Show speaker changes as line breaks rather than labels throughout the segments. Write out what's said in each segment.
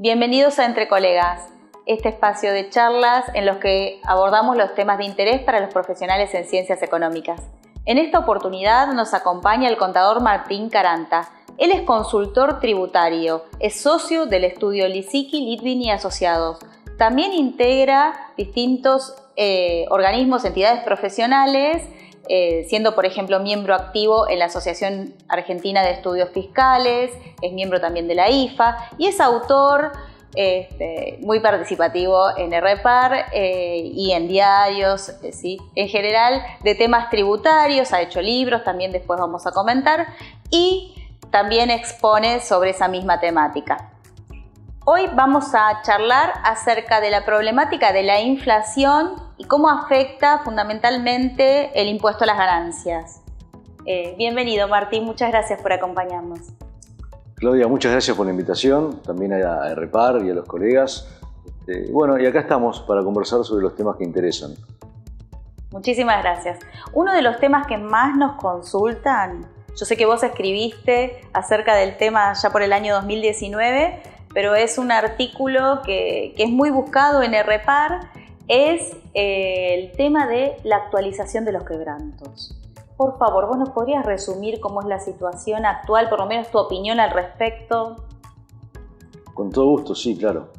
Bienvenidos a Entre Colegas, este espacio de charlas en los que abordamos los temas de interés para los profesionales en ciencias económicas. En esta oportunidad nos acompaña el contador Martín Caranta. Él es consultor tributario, es socio del estudio Lisicki, Litvin y Asociados. También integra distintos organismos, entidades profesionales, siendo por ejemplo miembro activo en la Asociación Argentina de Estudios Fiscales, es miembro también de la IFA y es autor muy participativo en REPAR y en diarios, ¿sí? En general de temas tributarios, ha hecho libros, también después vamos a comentar, y también expone sobre esa misma temática. Hoy vamos a charlar acerca de la problemática de la inflación y cómo afecta fundamentalmente el impuesto a las ganancias. Bienvenido, Martín, muchas gracias por acompañarnos.
Claudia, muchas gracias por la invitación, también a REPAR y a los colegas. Bueno, y acá estamos para conversar sobre los temas que interesan.
Muchísimas gracias. Uno de los temas que más nos consultan, yo sé que vos escribiste acerca del tema ya por el año 2019, pero es un artículo que es muy buscado en REPAR, es el tema de la actualización de los quebrantos. Por favor, ¿vos nos podrías resumir cómo es la situación actual, por lo menos tu opinión al respecto?
Con todo gusto, sí, claro.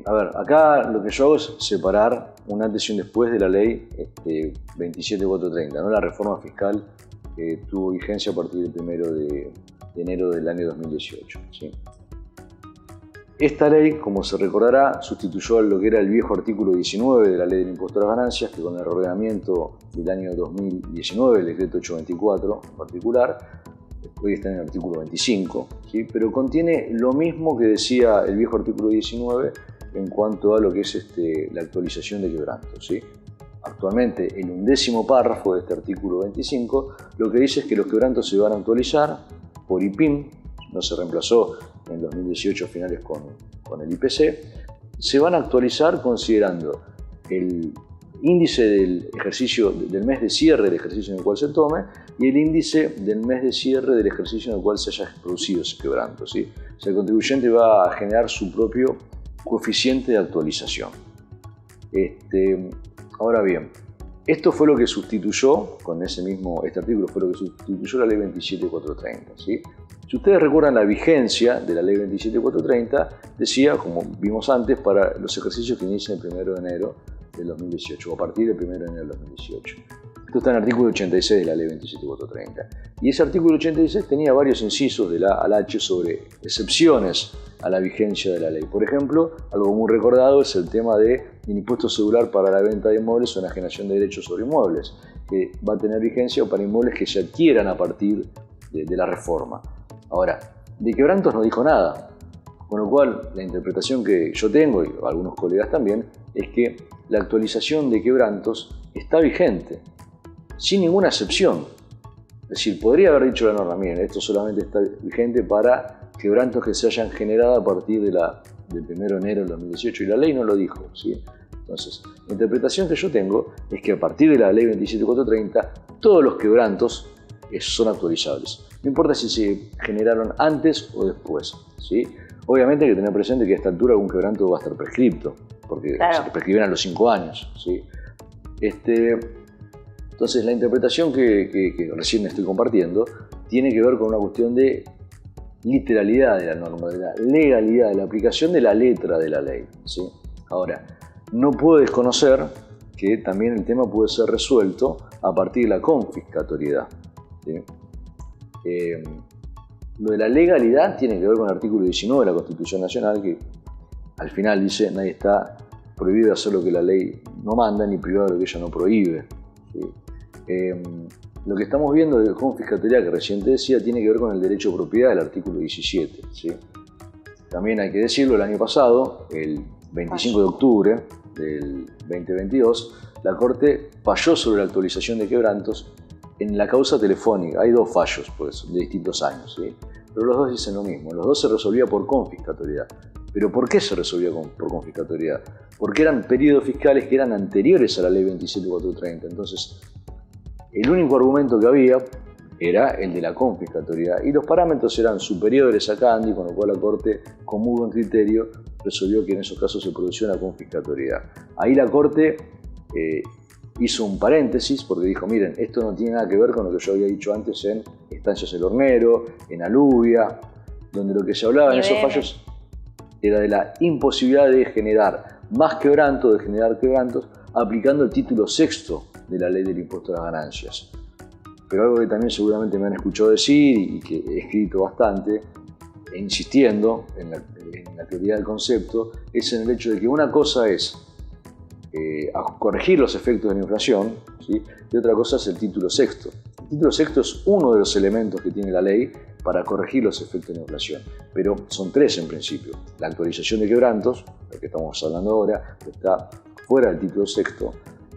A ver, acá lo que yo hago es separar un antes y un después de la ley 27430, ¿no? La reforma fiscal que tuvo vigencia a partir del 1 de enero del año 2018. ¿Sí? Esta ley, como se recordará, sustituyó a lo que era el viejo artículo 19 de la Ley del Impuesto a las Ganancias, que con el ordenamiento del año 2019, el decreto 824 en particular, hoy está en el artículo 25, ¿sí? Pero contiene lo mismo que decía el viejo artículo 19 en cuanto a lo que es la actualización de quebrantos, ¿sí? Actualmente, el 11º párrafo de este artículo 25 lo que dice es que los quebrantos se van a actualizar por IPIM, no se reemplazó en 2018 finales con el IPC, se van a actualizar considerando el índice del ejercicio del mes de cierre del ejercicio en el cual se tome y el índice del mes de cierre del ejercicio en el cual se haya producido ese quebranto, ¿sí? O sea, el contribuyente va a generar su propio coeficiente de actualización. Ahora bien, esto fue lo que sustituyó, este artículo fue lo que sustituyó la ley 27430, ¿sí? Si ustedes recuerdan la vigencia de la ley 27430, decía, como vimos antes, para los ejercicios que inician el 1 de enero del 2018, o a partir del 1 de enero del 2018. Esto está en el artículo 86 de la ley 27430. Y ese artículo 86 tenía varios incisos de la A al H sobre excepciones a la vigencia de la ley. Por ejemplo, algo muy recordado es el tema del impuesto cedular para la venta de inmuebles o enajenación de derechos sobre inmuebles, que va a tener vigencia para inmuebles que se adquieran a partir de la reforma. Ahora, de quebrantos no dijo nada, con lo cual la interpretación que yo tengo, y algunos colegas también, es que la actualización de quebrantos está vigente, sin ninguna excepción. Es decir, podría haber dicho la norma, miren, esto solamente está vigente para quebrantos que se hayan generado a partir del 1 de enero del 2018, y la ley no lo dijo, ¿sí? Entonces, la interpretación que yo tengo es que a partir de la ley 27430, todos los quebrantos son actualizables. No importa si se generaron antes o después, ¿sí? Obviamente hay que tener presente que a esta altura algún quebranto va a estar prescripto, porque claro, se prescriben a los 5 años, ¿sí? Entonces la interpretación que recién estoy compartiendo tiene que ver con una cuestión de literalidad de la norma, de la legalidad, de la aplicación de la letra de la ley, ¿sí? Ahora, no puedo desconocer que también el tema puede ser resuelto a partir de la confiscatoriedad, ¿sí? Lo de la legalidad tiene que ver con el artículo 19 de la Constitución Nacional, que al final dice: nadie está prohibido de hacer lo que la ley no manda, ni privado de lo que ella no prohíbe, ¿sí? Lo que estamos viendo de confiscatoriedad, que recién te decía, tiene que ver con el derecho de propiedad del artículo 17, ¿sí? También hay que decirlo, el año pasado, el 25 de octubre del 2022, la Corte falló sobre la actualización de quebrantos en la causa telefónica. Hay 2 fallos, pues, de distintos años, ¿sí? Pero los 2 dicen lo mismo, los 2 se resolvía por confiscatoriedad. ¿Pero por qué se resolvía por confiscatoriedad? Porque eran periodos fiscales que eran anteriores a la ley 27430. Entonces, el único argumento que había era el de la confiscatoriedad. Y los parámetros eran superiores a Candy, con lo cual la Corte, con muy buen criterio, resolvió que en esos casos se producía una confiscatoriedad. Ahí la Corte hizo un paréntesis porque dijo, miren, esto no tiene nada que ver con lo que yo había dicho antes en Estancias El Hornero, en Alubia, donde lo que se hablaba en esos fallos era de la imposibilidad de generar más quebranto, de generar quebrantos, aplicando el título sexto de la ley del impuesto a las ganancias. Pero algo que también seguramente me han escuchado decir y que he escrito bastante, e insistiendo en la teoría del concepto, es en el hecho de que una cosa es corregir los efectos de la inflación, ¿sí? Y otra cosa es el título sexto. El título sexto es uno de los elementos que tiene la ley para corregir los efectos de la inflación, pero son tres en principio. La actualización de quebrantos, lo que estamos hablando ahora, está fuera del título sexto.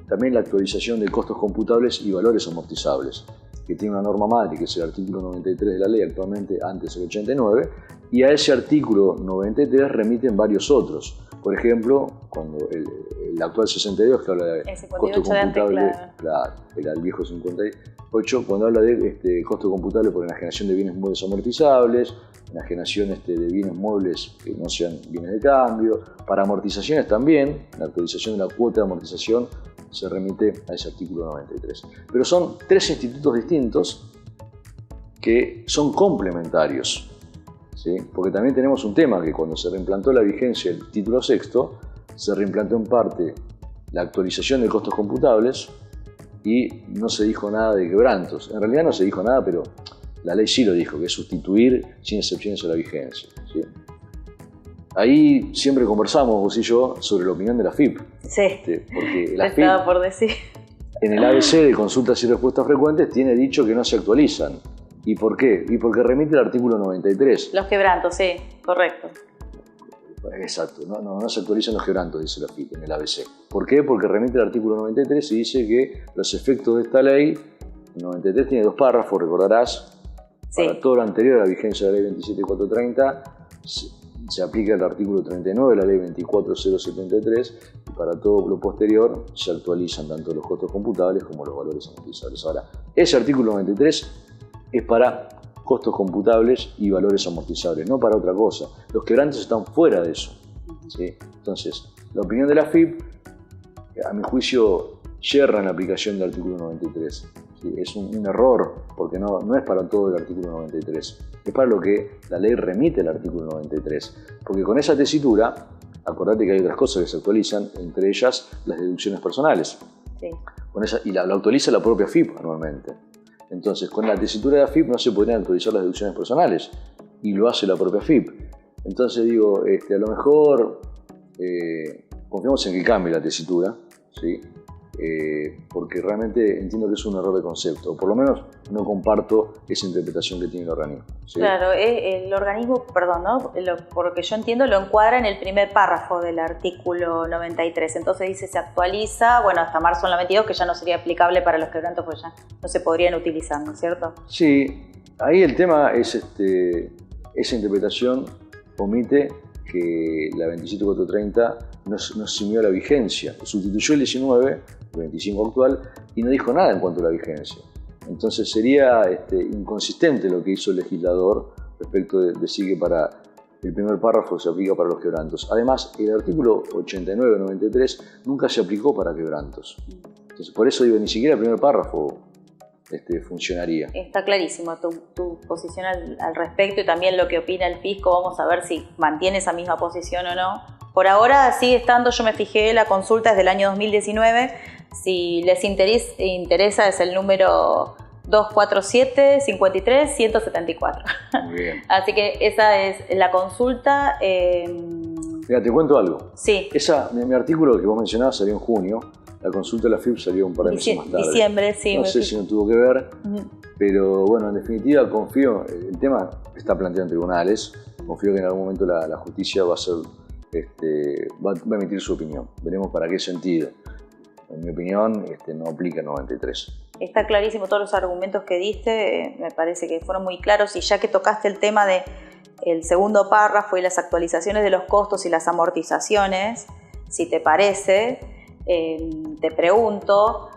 También la actualización de costos computables y valores amortizables, que tiene una norma madre, que es el artículo 93 de la ley, actualmente antes el 89, y a ese artículo 93 remiten varios otros. Por ejemplo, cuando el actual 62, que habla de costo computable, claro, era el viejo 58, cuando habla de costo computable por enajenación de bienes muebles amortizables, enajenación de bienes muebles que no sean bienes de cambio, para amortizaciones también, la actualización de la cuota de amortización se remite a ese artículo 93. Pero son tres institutos distintos que son complementarios, ¿sí? Porque también tenemos un tema que cuando se reimplantó la vigencia del título sexto, se reimplantó en parte la actualización de costos computables y no se dijo nada de quebrantos. En realidad no se dijo nada, pero la ley sí lo dijo, que es sustituir sin excepciones a la vigencia, ¿sí? Ahí siempre conversamos vos y yo sobre la opinión de la AFIP.
Sí,
porque la
estaba
AFIP,
por decir.
En el ABC de consultas y respuestas frecuentes tiene dicho que no se actualizan. ¿Y por qué? Y porque remite el artículo 93.
Los quebrantos, sí, correcto.
Exacto, no se actualizan los quebrantos, dice la AFIP en el ABC. ¿Por qué? Porque remite el artículo 93 y dice que los efectos de esta ley, el 93 tiene dos párrafos, recordarás, sí. Para todo lo anterior a la vigencia de la ley 27430, se aplica el artículo 39 de la ley 24073 y para todo lo posterior se actualizan tanto los costos computables como los valores amortizables. Ahora, ese artículo 93 es para costos computables y valores amortizables, no para otra cosa. Los quebrantos están fuera de eso, ¿sí? Entonces, la opinión de la AFIP, a mi juicio, yerra en la aplicación del artículo 93. ¿Sí? Es un error, porque no es para todo el artículo 93. Es para lo que la ley remite el artículo 93. Porque con esa tesitura, acordate que hay otras cosas que se actualizan, entre ellas las deducciones personales. Sí. Y la actualiza la propia AFIP anualmente. Entonces, con la tesitura de AFIP no se podrían actualizar las deducciones personales, y lo hace la propia AFIP. Entonces digo, a lo mejor confiamos en que cambie la tesitura, ¿sí? Porque realmente entiendo que es un error de concepto, o por lo menos no comparto esa interpretación que tiene el organismo, ¿sí?
Claro, el organismo, perdón, ¿no? Por lo que yo entiendo, lo encuadra en el primer párrafo del artículo 93. Entonces dice, se actualiza, bueno, hasta marzo del 92, que ya no sería aplicable para los quebrantos, pues ya no se podrían utilizar, ¿no es cierto?
Sí, ahí el tema es esa interpretación omite que la 27430 no asumió la vigencia, sustituyó el 19, el 25 actual, y no dijo nada en cuanto a la vigencia. Entonces sería inconsistente lo que hizo el legislador respecto de decir que para el primer párrafo se aplica para los quebrantos. Además, el artículo 89-93 nunca se aplicó para quebrantos. Entonces, por eso digo, ni siquiera el primer párrafo funcionaría.
Está clarísimo tu posición al respecto y también lo que opina el fisco. Vamos a ver si mantiene esa misma posición o no. Por ahora sigue estando, yo me fijé, la consulta es del año 2019. Si les interesa es el número 247-53-174.
Muy bien.
Así que esa es la consulta.
Mira, te cuento algo.
Sí.
Mi artículo que vos mencionabas salió en junio. La consulta de la FIP salió un par de meses más tarde.
Diciembre, sí.
No sé si no tuvo que ver, pero bueno, en definitiva confío, el tema está planteado en tribunales, confío que en algún momento la justicia va a emitir su opinión. Veremos para qué sentido. En mi opinión, no aplica el 93.
Está clarísimo todos los argumentos que diste, me parece que fueron muy claros, y ya que tocaste el tema del segundo párrafo y las actualizaciones de los costos y las amortizaciones, si te parece, te pregunto,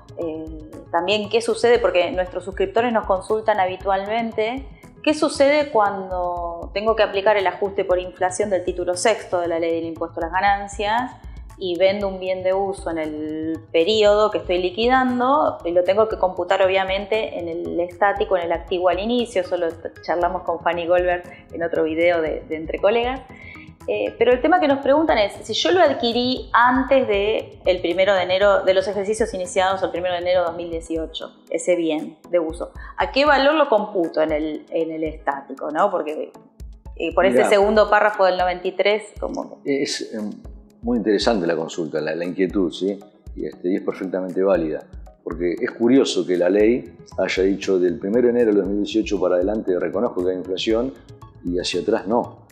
también qué sucede, porque nuestros suscriptores nos consultan habitualmente, qué sucede cuando tengo que aplicar el ajuste por inflación del título sexto de la ley del impuesto a las ganancias y vendo un bien de uso en el periodo que estoy liquidando y lo tengo que computar obviamente en el estático, en el activo al inicio. Eso lo charlamos con Fanny Goldberg en otro video de Entre Colegas. Pero el tema que nos preguntan es, si yo lo adquirí antes del 1 de enero, de los ejercicios iniciados el 1 de enero de 2018, ese bien de uso, ¿a qué valor lo computo en el estático, ¿no? Porque por ese segundo párrafo del 93, como...
Es muy interesante la consulta, la inquietud, ¿sí? Y es perfectamente válida, porque es curioso que la ley haya dicho del 1 de enero del 2018 para adelante reconozco que hay inflación y hacia atrás no.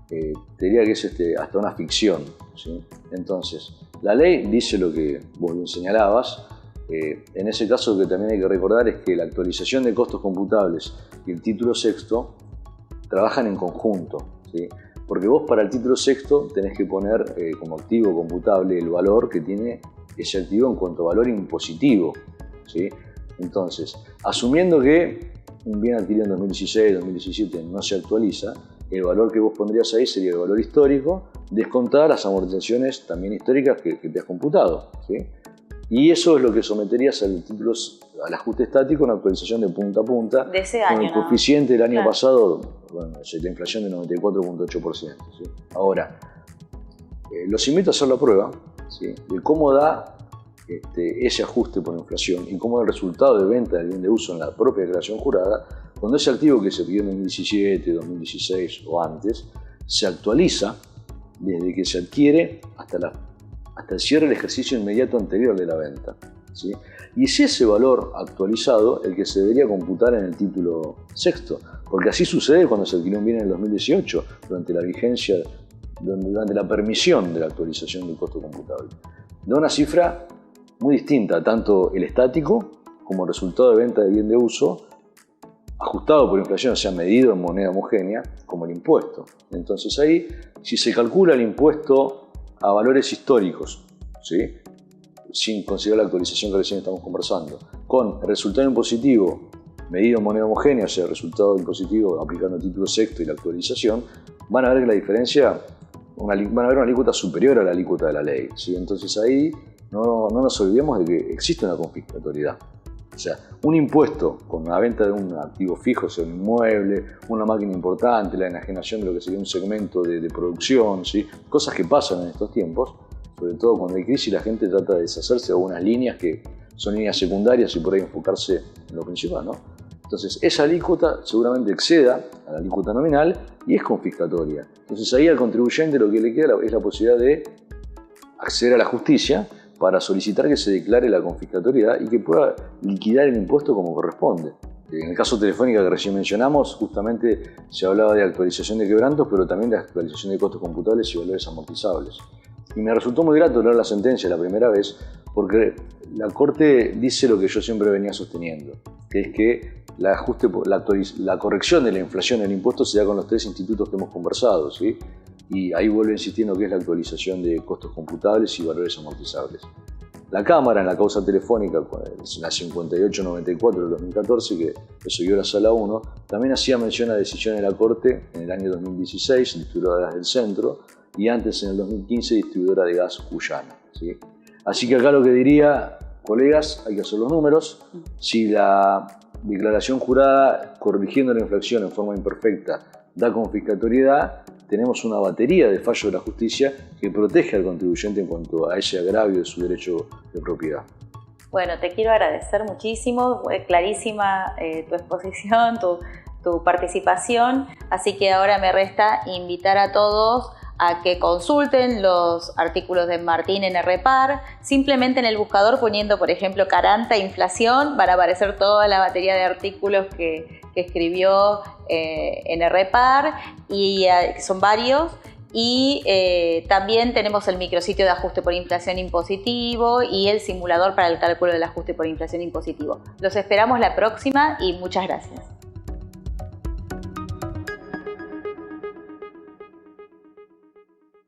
Te diría que es hasta una ficción, ¿sí? Entonces, la ley dice lo que vos bien señalabas. En ese caso, lo que también hay que recordar es que la actualización de costos computables y el título sexto trabajan en conjunto, ¿sí? Porque vos para el título sexto tenés que poner como activo computable el valor que tiene ese activo en cuanto a valor impositivo, ¿sí? Entonces, asumiendo que un bien adquirido en 2016, 2017 no se actualiza, el valor que vos pondrías ahí sería el valor histórico, descontar las amortizaciones también históricas que te has computado, ¿sí? Y eso es lo que someterías al ajuste estático, una actualización de punta a punta,
de ese año,
con el coeficiente del año
claro.
pasado, bueno, la inflación de 94.8%. ¿sí? Ahora, los invito a hacer la prueba, ¿sí? De cómo da ese ajuste por inflación y cómo el resultado de venta del bien de uso en la propia declaración jurada, cuando ese activo que se pidió en 2017, 2016 o antes, se actualiza desde que se adquiere hasta el cierre del ejercicio inmediato anterior de la venta, ¿sí? Y es ese valor actualizado el que se debería computar en el título sexto, porque así sucede cuando se adquirió un bien en el 2018, durante la vigencia, durante la permisión de la actualización del costo computable. Da una cifra muy distinta, tanto el estático como el resultado de venta de bien de uso, ajustado por inflación, o sea, medido en moneda homogénea, como el impuesto. Entonces ahí, si se calcula el impuesto a valores históricos, ¿sí? Sin considerar la actualización que recién estamos conversando, con el resultado impositivo medido en moneda homogénea, o sea, el resultado impositivo aplicando el título sexto y la actualización, van a ver que la diferencia, van a ver una alícuota superior a la alícuota de la ley, ¿sí? Entonces ahí no nos olvidemos de que existe una confiscatoriedad. O sea, un impuesto con la venta de un activo fijo, o sea, un inmueble, una máquina importante, la enajenación de lo que sería un segmento de producción, ¿sí? Cosas que pasan en estos tiempos, sobre todo cuando hay crisis, la gente trata de deshacerse de algunas líneas que son líneas secundarias y por ahí enfocarse en lo principal, ¿no? Entonces, esa alícuota seguramente exceda a la alícuota nominal y es confiscatoria. Entonces, ahí al contribuyente lo que le queda es la posibilidad de acceder a la justicia para solicitar que se declare la confiscatoriedad y que pueda liquidar el impuesto como corresponde. En el caso Telefónica que recién mencionamos, justamente se hablaba de actualización de quebrantos, pero también de actualización de costos computables y valores amortizables. Y me resultó muy grato leer la sentencia la primera vez, porque la Corte dice lo que yo siempre venía sosteniendo, que es que la corrección de la inflación del impuesto se da con los tres institutos que hemos conversado, ¿sí? Y ahí vuelve insistiendo que es la actualización de costos computables y valores amortizables. La Cámara, en la causa Telefónica, la 5894 del 2014, que resolvió la Sala 1, también hacía mención a decisión de la Corte en el año 2016, distribuidora de gas del Centro, y antes en el 2015, distribuidora de gas Cuyana, ¿sí? Así que acá lo que diría, colegas, hay que hacer los números. Si la declaración jurada, corrigiendo la inflación en forma imperfecta, da confiscatoriedad, tenemos una batería de fallos de la justicia que protege al contribuyente en cuanto a ese agravio de su derecho de propiedad.
Bueno, te quiero agradecer muchísimo, fue clarísima tu exposición, tu participación, así que ahora me resta invitar a todos a que consulten los artículos de Martín en RPAR, simplemente en el buscador poniendo, por ejemplo, Caranta inflación, van a aparecer toda la batería de artículos que escribió en RPAR, y son varios, y también tenemos el micrositio de ajuste por inflación impositivo y el simulador para el cálculo del ajuste por inflación impositivo. Los esperamos la próxima y muchas gracias.